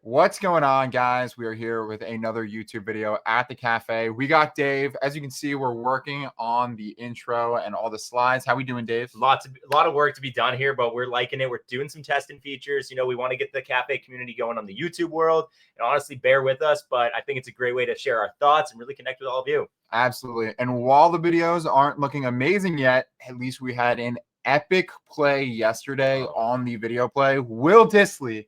What's going on, guys? We are here with another YouTube video at the cafe. We got Dave. As you can see, we're working on the intro and all the slides. How we doing, Dave? A lot of work to be done here, but we're liking it. We're doing some testing features. We want to get the cafe community going on the YouTube world, and honestly, bear with us. But I think it's a great way to share our thoughts and really connect with all of you. Absolutely. And while the videos aren't looking amazing yet, at least we had an epic play yesterday on the video play. Will Dissly,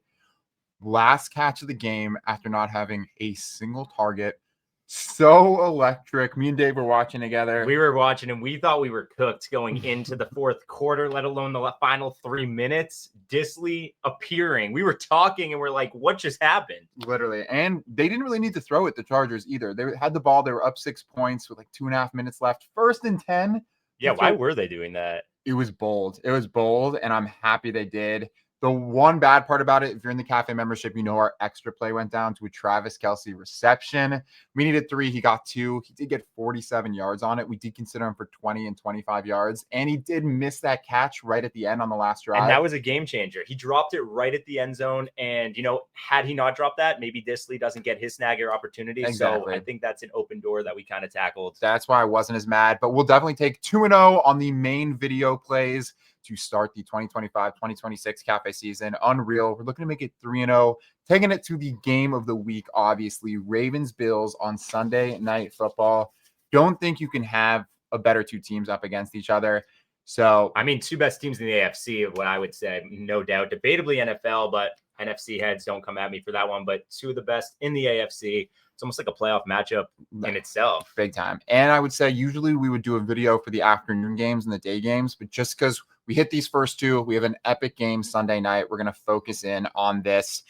last catch of the game after not having a single target. So electric. Me and Dave were watching together. We were watching and we thought we were cooked going into the fourth quarter, let alone the final 3 minutes. Dissly appearing. We were talking and we're like, what just happened? Literally. And they didn't really need to throw it, the Chargers, either. They had the ball. They were up 6 points with like 2.5 minutes left. 1st and 10. Yeah, why were they doing that? It was bold. It was bold, and I'm happy they did. The one bad part about it, if you're in the cafe membership, you know our extra play went down to a Travis Kelce reception. We needed 3. He got 2. He did get 47 yards on it. We did consider him for 20 and 25 yards, and he did miss that catch right at the end on the last drive. And that was a game changer. He dropped it right at the end zone, and, had he not dropped that, maybe Dissly doesn't get his snagger opportunity. Exactly. So I think that's an open door that we kind of tackled. That's why I wasn't as mad, but we'll definitely take 2-0 on the main video plays to start the 2025-2026 cafe season. Unreal. We're looking to make it 3-0, taking it to the game of the week, obviously. Ravens-Bills on Sunday Night Football. Don't think you can have a better 2 teams up against each other. So, 2 best teams in the AFC, what I would say, no doubt. Debatably NFL, but NFC heads don't come at me for that one. But 2 of the best in the AFC. It's almost like a playoff matchup in itself. Big time. And I would say usually we would do a video for the afternoon games and the day games, but just because we hit these first 2, we have an epic game Sunday night. We're going to focus in on this.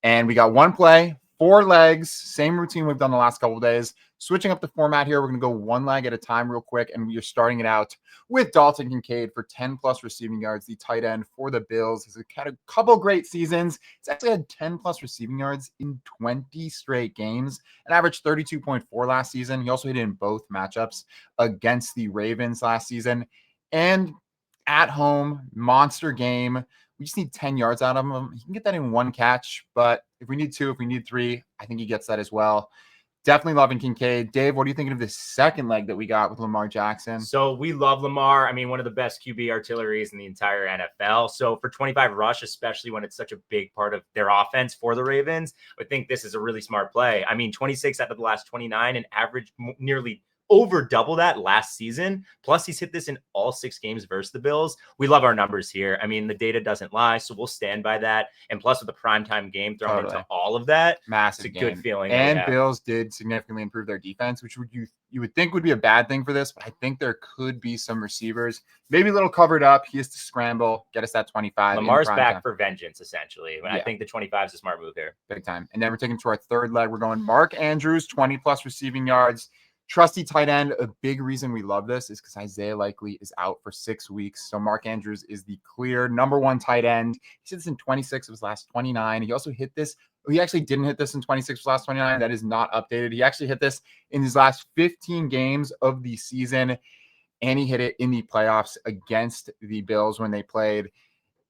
And we got 1 play, 4 legs, same routine we've done the last couple of days. Switching up the format here, we're going to go 1 leg at a time real quick, and we are starting it out with Dalton Kincaid for 10-plus receiving yards, the tight end for the Bills. He's had a couple great seasons. He's actually had 10-plus receiving yards in 20 straight games and averaged 32.4 last season. He also hit in both matchups against the Ravens last season. And at home, monster game. We just need 10 yards out of him. He can get that in 1 catch, but if we need 2, if we need 3, I think he gets that as well. Definitely loving Kincaid. Dave, what are you thinking of this second leg that we got with Lamar Jackson? So we love Lamar. One of the best QB artilleries in the entire NFL. So for 25 rush, especially when it's such a big part of their offense for the Ravens, I think this is a really smart play. 26 out of the last 29 and averaged nearly over double that last season. Plus, he's hit this in all 6 games versus the Bills. We love our numbers here. The data doesn't lie, so we'll stand by that. And plus, with a primetime game thrown into all of that, massive it's a good feeling. And Bills did significantly improve their defense, which you would think would be a bad thing for this, but I think there could be some receivers, maybe a little covered up. He has to scramble, get us that 25. Lamar's back for vengeance, essentially. I think the 25 is a smart move here. Big time. And then we're taking to our third leg. We're going Mark Andrews, 20-plus receiving yards. Trusty tight end. A big reason we love this is because Isaiah Likely is out for 6 weeks. So Mark Andrews is the clear number 1 tight end. He hit this in 26 of his last 29. He also hit this. He actually didn't hit this in 26 of his last 29. That is not updated. He actually hit this in his last 15 games of the season. And he hit it in the playoffs against the Bills when they played.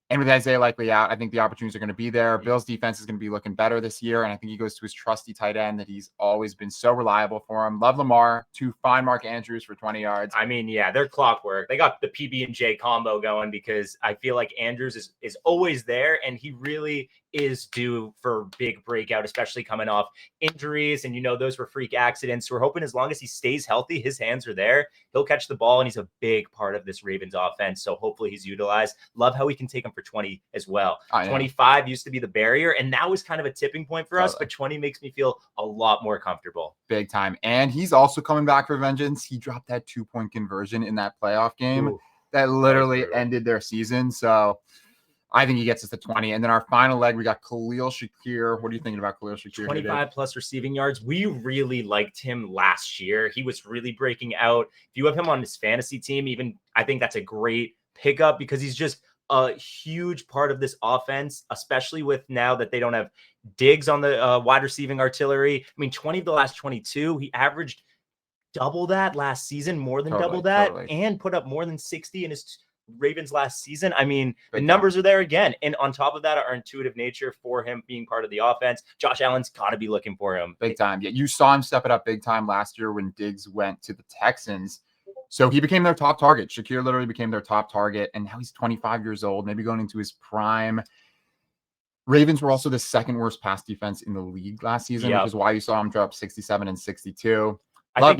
And with Isaiah Likely out, I think the opportunities are going to be there. Bills defense is going to be looking better this year. And I think he goes to his trusty tight end that he's always been so reliable for him. Love Lamar to find Mark Andrews for 20 yards. They're clockwork. They got the PB&J combo going because I feel like Andrews is always there. And he really is due for big breakout, especially coming off injuries. And, those were freak accidents. So we're hoping as long as he stays healthy, his hands are there, he'll catch the ball. And he's a big part of this Ravens offense. So hopefully he's utilized. Love how we can take him for 20 as well. 25 used to be the barrier, and that was kind of a tipping point for us, but 20 makes me feel a lot more comfortable. Big time. And he's also coming back for vengeance. He dropped that 2-point conversion in that playoff game that literally ended their season. So I think he gets us to 20. And then our final leg, we got Khalil Shakir. What are you thinking about Khalil Shakir? 25-plus receiving yards. We really liked him last year. He was really breaking out. If you have him on his fantasy team, I think that's a great pickup because he's just a huge part of this offense, especially with now that they don't have Diggs on the wide receiving artillery. 20 of the last 22, he averaged double that last season, more than double that, and put up more than 60 in his Ravens last season. I mean, the Big numbers are there again. And on top of that, our intuitive nature for him being part of the offense, Josh Allen's got to be looking for him. Big time. Yeah, you saw him step it up big time last year when Diggs went to the Texans. So he became their top target. Shakir literally became their top target. And now he's 25 years old, maybe going into his prime. Ravens were also the second worst pass defense in the league last season, which is why you saw him drop 67 and 62. I think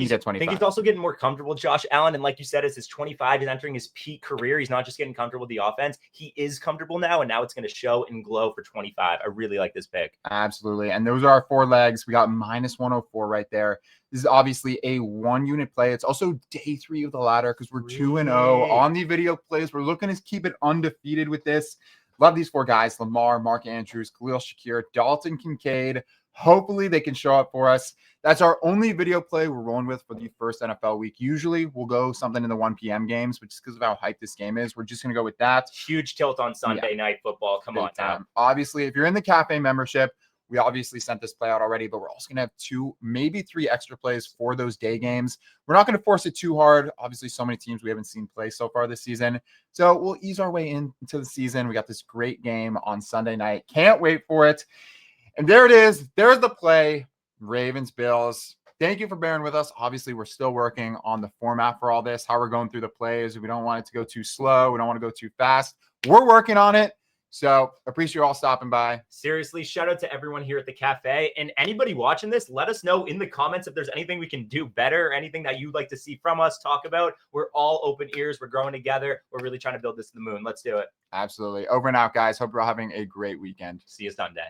he's also getting more comfortable, Josh Allen. And like you said, as his 25 is entering his peak career, he's not just getting comfortable with the offense. He is comfortable now, and now it's going to show and glow for 25. I really like this pick. Absolutely. And those are our 4 legs. We got minus 104 right there. This is obviously a 1-unit play. It's also day 3 of the ladder because we're 2-0 on the video plays. We're looking to keep it undefeated with this. Love these 4 guys: Lamar, Mark Andrews, Khalil Shakir, Dalton Kincaid. Hopefully they can show up for us. That's our only video play we're rolling with for the first NFL week. Usually we'll go something in the 1 p.m. games, but just because of how hyped this game is, we're just going to go with that. Huge tilt on Sunday night football. Come on now. Obviously, if you're in the cafe membership, we obviously sent this play out already, but we're also going to have 2, maybe 3 extra plays for those day games. We're not going to force it too hard. Obviously, so many teams we haven't seen play so far this season. So we'll ease our way into the season. We got this great game on Sunday night. Can't wait for it. And there it is. There's the play. Ravens, Bills. Thank you for bearing with us. Obviously, we're still working on the format for all this, how we're going through the plays. We don't want it to go too slow. We don't want to go too fast. We're working on it. So appreciate you all stopping by. Seriously, shout out to everyone here at the cafe. And anybody watching this, let us know in the comments if there's anything we can do better, or anything that you'd like to see from us, talk about. We're all open ears. We're growing together. We're really trying to build this to the moon. Let's do it. Absolutely. Over and out, guys. Hope you're all having a great weekend. See you Sunday.